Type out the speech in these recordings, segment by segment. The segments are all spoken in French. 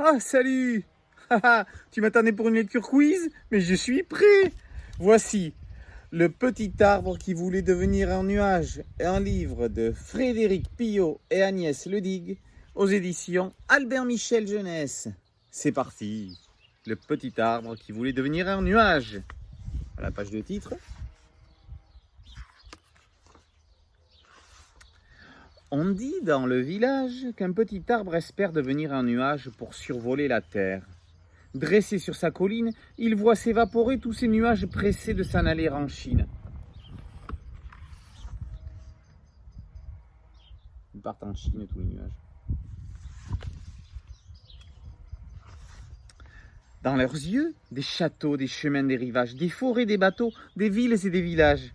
Ah, salut! Haha, tu m'attendais pour une lecture quiz? Mais je suis prêt! Voici Le petit arbre qui voulait devenir un nuage, un livre de Frédéric Pillot et Agnès Ledigue aux éditions Albert Michel Jeunesse. C'est parti! Le petit arbre qui voulait devenir un nuage. À la page de titre. On dit dans le village qu'un petit arbre espère devenir un nuage pour survoler la terre. Dressé sur sa colline, il voit s'évaporer tous ces nuages pressés de s'en aller en Chine. Ils partent en Chine, tous les nuages. Dans leurs yeux, des châteaux, des chemins, des rivages, des forêts, des bateaux, des villes et des villages.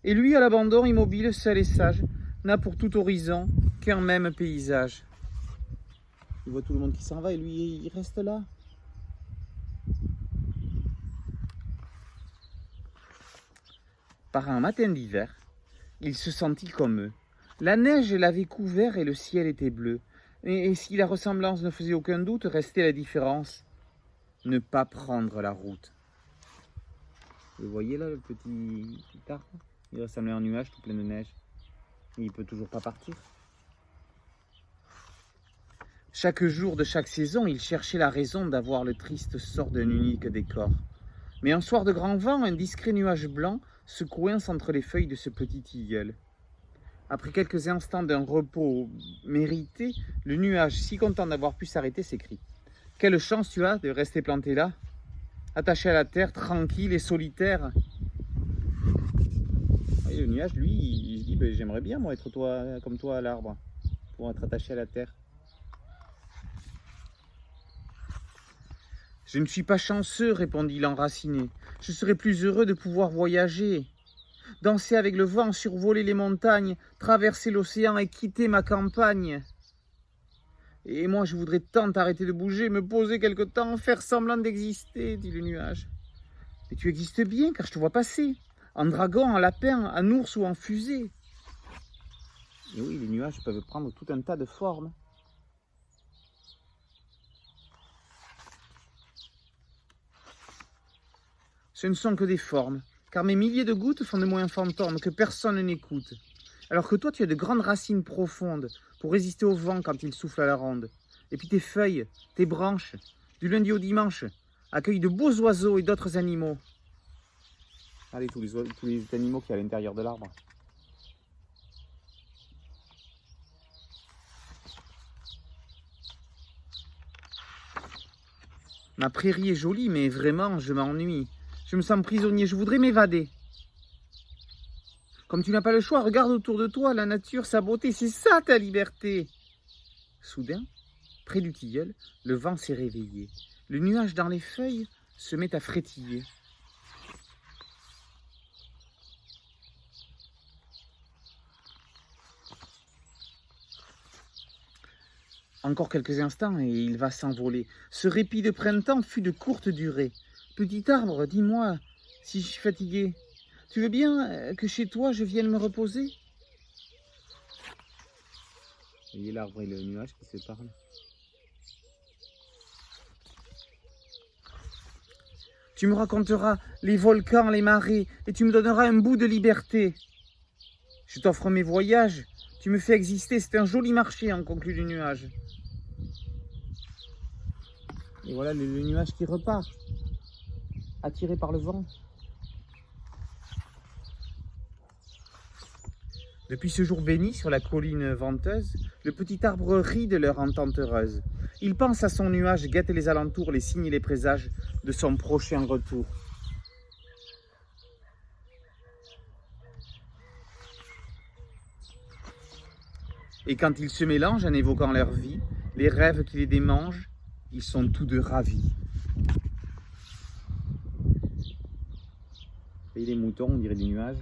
Et lui, à l'abandon, immobile, seul et sage, n'a pour tout horizon qu'un même paysage. Il voit tout le monde qui s'en va et lui, il reste là. Par un matin d'hiver, il se sentit comme eux. La neige l'avait couvert et le ciel était bleu. Et si la ressemblance ne faisait aucun doute, restait la différence. Ne pas prendre la route. Vous voyez là le petit arbre? Il ressemblait à un nuage tout plein de neige. Et il ne peut toujours pas partir. Chaque jour de chaque saison, il cherchait la raison d'avoir le triste sort d'un unique décor. Mais un soir de grand vent, un discret nuage blanc se coince entre les feuilles de ce petit tilleul. Après quelques instants d'un repos mérité, le nuage, si content d'avoir pu s'arrêter, s'écrie. « Quelle chance tu as de rester planté là, attaché à la terre, tranquille et solitaire. » Et le nuage, lui, il se dit ben, « J'aimerais bien, moi, être comme toi à l'arbre, pour être attaché à la terre. » « Je ne suis pas chanceux, répondit l'enraciné. Je serais plus heureux de pouvoir voyager, danser avec le vent, survoler les montagnes, traverser l'océan et quitter ma campagne. Et moi, je voudrais tant arrêter de bouger, me poser quelque temps, faire semblant d'exister, dit le nuage. Mais tu existes bien, car je te vois passer, en dragon, en lapin, en ours ou en fusée. Et oui, les nuages peuvent prendre tout un tas de formes. Ce ne sont que des formes, car mes milliers de gouttes font de moi un fantôme que personne n'écoute. Alors que toi, tu as de grandes racines profondes pour résister au vent quand il souffle à la ronde. Et puis tes feuilles, tes branches, du lundi au dimanche, accueillent de beaux oiseaux et d'autres animaux. Allez, tous les animaux qu'il y a à l'intérieur de l'arbre. Ma prairie est jolie, mais vraiment, je m'ennuie. Je me sens prisonnier, je voudrais m'évader. Comme tu n'as pas le choix, regarde autour de toi, la nature, sa beauté, c'est ça ta liberté. Soudain, près du tilleul, le vent s'est réveillé. Le nuage dans les feuilles se met à frétiller. Encore quelques instants et il va s'envoler. Ce répit de printemps fut de courte durée. Petit arbre, dis-moi, si je suis fatigué, tu veux bien que chez toi je vienne me reposer? Vous voyez l'arbre et le nuage qui se parlent. Tu me raconteras les volcans, les marées, et tu me donneras un bout de liberté. Je t'offre mes voyages, tu me fais exister, c'est un joli marché, en conclut le nuage. Et voilà le nuage qui repart, attiré par le vent. Depuis ce jour béni sur la colline venteuse, le petit arbre rit de leur entente heureuse. Il pense à son nuage, guette les alentours, les signes et les présages de son prochain retour. Et quand ils se mélangent en évoquant leur vie, les rêves qui les démangent, ils sont tous deux ravis. Et les moutons, on dirait des nuages.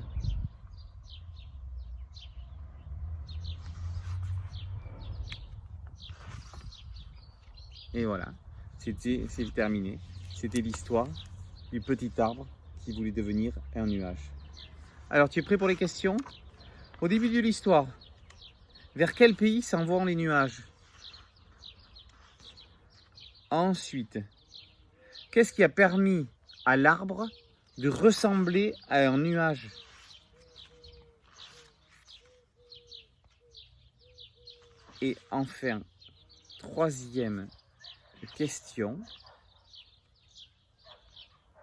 Et voilà, c'est terminé. C'était l'histoire du petit arbre qui voulait devenir un nuage. Alors, tu es prêt pour les questions? Au début de l'histoire, vers quel pays s'en vont les nuages? Ensuite, qu'est-ce qui a permis à l'arbre de ressembler à un nuage? Et enfin, troisième question,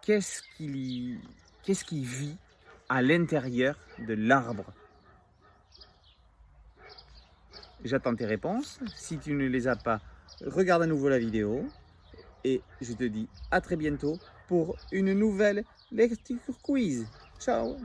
qu'est-ce qui vit à l'intérieur de l'arbre? J'attends tes réponses. Si tu ne les as pas, regarde à nouveau la vidéo. Et je te dis à très bientôt pour une nouvelle lecture quiz. Ciao!